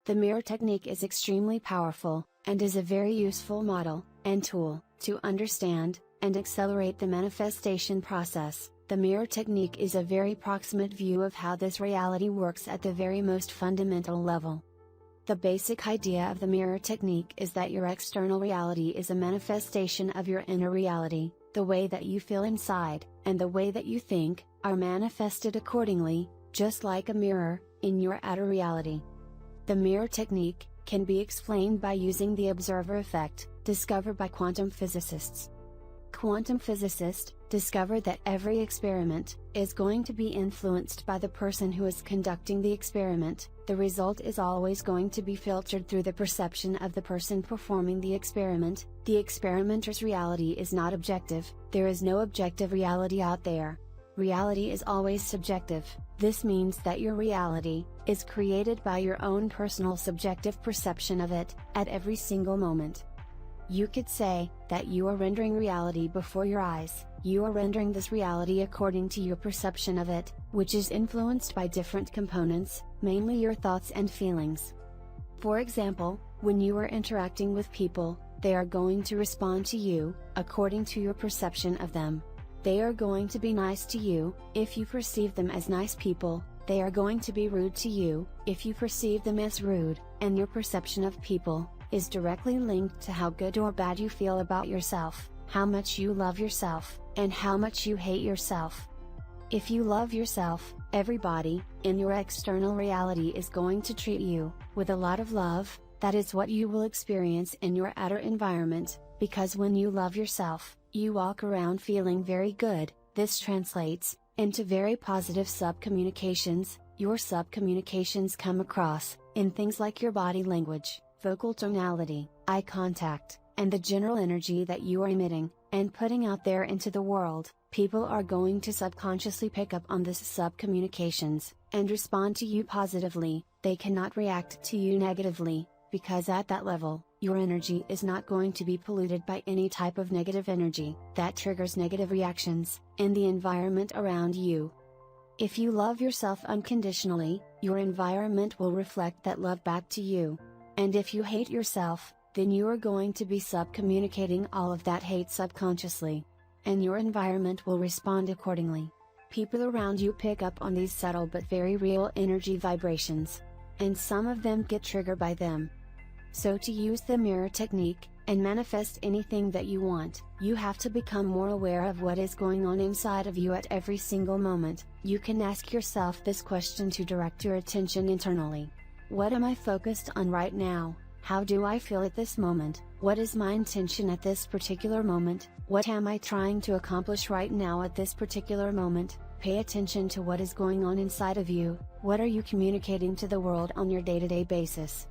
The mirror technique is extremely powerful, and is a very useful model and tool to understand and accelerate the manifestation process. The mirror technique is a very proximate view of how this reality works at the very most fundamental level. The basic idea of the mirror technique is that your external reality is a manifestation of your inner reality. The way that you feel inside, and the way that you think, are manifested accordingly, just like a mirror, in your outer reality. The mirror technique can be explained by using the observer effect, discovered by quantum physicists. Quantum physicists discovered that every experiment is going to be influenced by the person who is conducting the experiment. The result is always going to be filtered through the perception of the person performing the experiment. The experimenter's reality is not objective. There is no objective reality out there. Reality is always subjective. This means that your reality is created by your own personal subjective perception of it, at every single moment. You could say that you are rendering reality before your eyes. You are rendering this reality according to your perception of it, which is influenced by different components, mainly your thoughts and feelings. For example, when you are interacting with people, they are going to respond to you according to your perception of them. They are going to be nice to you if you perceive them as nice people. They are going to be rude to you if you perceive them as rude, and your perception of people is directly linked to how good or bad you feel about yourself, how much you love yourself, and how much you hate yourself. If you love yourself, everybody in your external reality is going to treat you with a lot of love. That is what you will experience in your outer environment, because when you love yourself, you walk around feeling very good. This translates into very positive sub-communications. Your sub-communications come across in things like your body language, vocal tonality, eye contact, and the general energy that you are emitting and putting out there into the world. People are going to subconsciously pick up on this sub-communications and respond to you positively. They cannot react to you negatively, because at that level, your energy is not going to be polluted by any type of negative energy that triggers negative reactions in the environment around you. If you love yourself unconditionally, your environment will reflect that love back to you. And if you hate yourself, then you are going to be sub-communicating all of that hate subconsciously. And your environment will respond accordingly. People around you pick up on these subtle but very real energy vibrations. And some of them get triggered by them. So to use the mirror technique, and manifest anything that you want, you have to become more aware of what is going on inside of you at every single moment. You can ask yourself this question to direct your attention internally. What am I focused on right now? How do I feel at this moment? What is my intention at this particular moment? What am I trying to accomplish right now at this particular moment? Pay attention to what is going on inside of you. What are you communicating to the world on your day-to-day basis?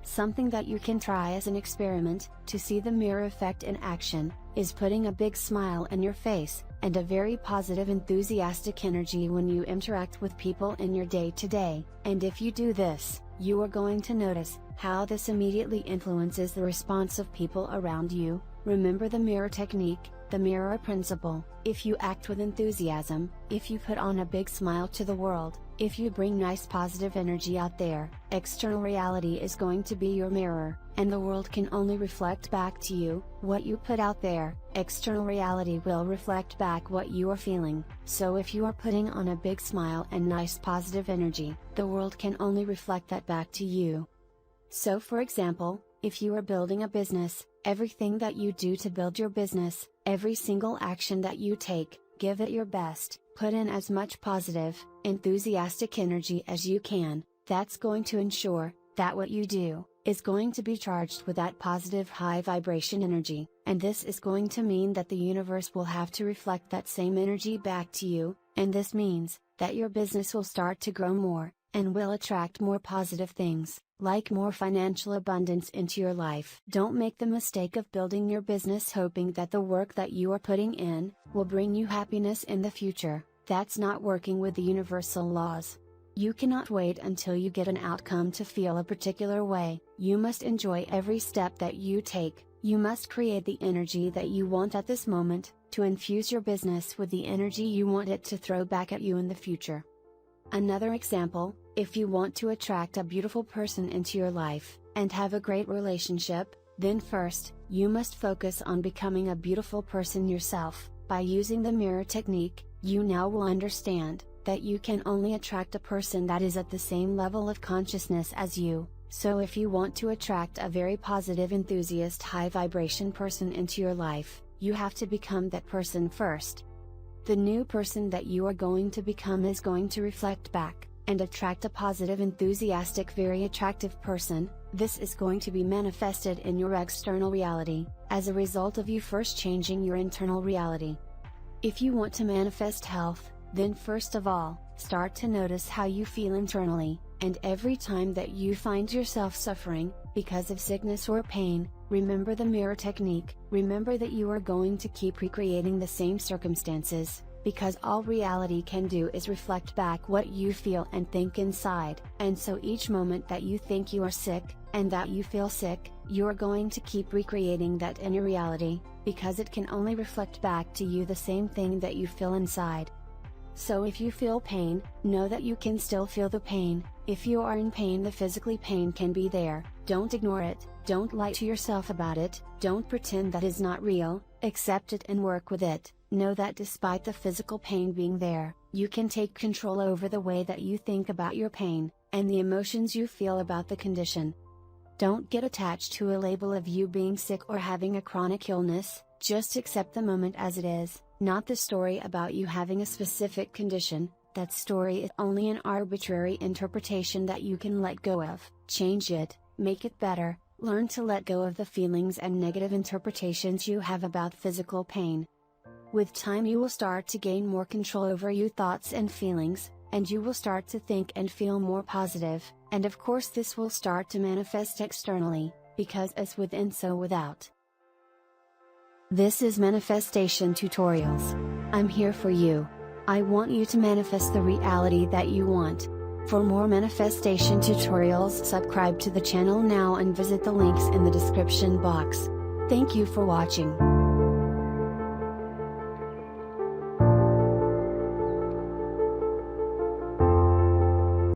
Something that you can try as an experiment, to see the mirror effect in action, is putting a big smile on your face, and a very positive enthusiastic energy when you interact with people in your day-to-day, and if you do this, you are going to notice how this immediately influences the response of people around you. Remember the mirror technique, the mirror principle. If you act with enthusiasm, if you put on a big smile to the world, if you bring nice positive energy out there, external reality is going to be your mirror, and the world can only reflect back to you what you put out there. External reality will reflect back what you are feeling. So if you are putting on a big smile and nice positive energy, the world can only reflect that back to you. So for example, if you are building a business, everything that you do to build your business, every single action that you take, give it your best, put in as much positive, enthusiastic energy as you can. That's going to ensure that what you do is going to be charged with that positive high vibration energy, and this is going to mean that the universe will have to reflect that same energy back to you, and this means that your business will start to grow more, and will attract more positive things, like more financial abundance into your life. Don't make the mistake of building your business hoping that the work that you are putting in will bring you happiness in the future. That's not working with the universal laws. You cannot wait until you get an outcome to feel a particular way. You must enjoy every step that you take. You must create the energy that you want at this moment, to infuse your business with the energy you want it to throw back at you in the future. Another example, if you want to attract a beautiful person into your life, and have a great relationship, then first, you must focus on becoming a beautiful person yourself. By using the mirror technique, you now will understand that you can only attract a person that is at the same level of consciousness as you. So if you want to attract a very positive, enthusiast, high vibration person into your life, you have to become that person first. The new person that you are going to become is going to reflect back, and attract a positive, enthusiastic, very attractive person. This is going to be manifested in your external reality, as a result of you first changing your internal reality. If you want to manifest health, then first of all, start to notice how you feel internally, and every time that you find yourself suffering, because of sickness or pain, remember the mirror technique. Remember that you are going to keep recreating the same circumstances, because all reality can do is reflect back what you feel and think inside. And so each moment that you think you are sick, and that you feel sick, you are going to keep recreating that inner reality, because it can only reflect back to you the same thing that you feel inside. So if you feel pain, know that you can still feel the pain. If you are in pain, the physically pain can be there. Don't ignore it, don't lie to yourself about it, don't pretend that is not real, accept it and work with it. Know that despite the physical pain being there, you can take control over the way that you think about your pain, and the emotions you feel about the condition. Don't get attached to a label of you being sick or having a chronic illness, just accept the moment as it is, not the story about you having a specific condition. That story is only an arbitrary interpretation that you can let go of. Change it, make it better, learn to let go of the feelings and negative interpretations you have about physical pain. With time you will start to gain more control over your thoughts and feelings, and you will start to think and feel more positive, and of course this will start to manifest externally, because as within so without. This is Manifestation Tutorials. I'm here for you. I want you to manifest the reality that you want. For more manifestation tutorials, subscribe to the channel now and visit the links in the description box. Thank you for watching.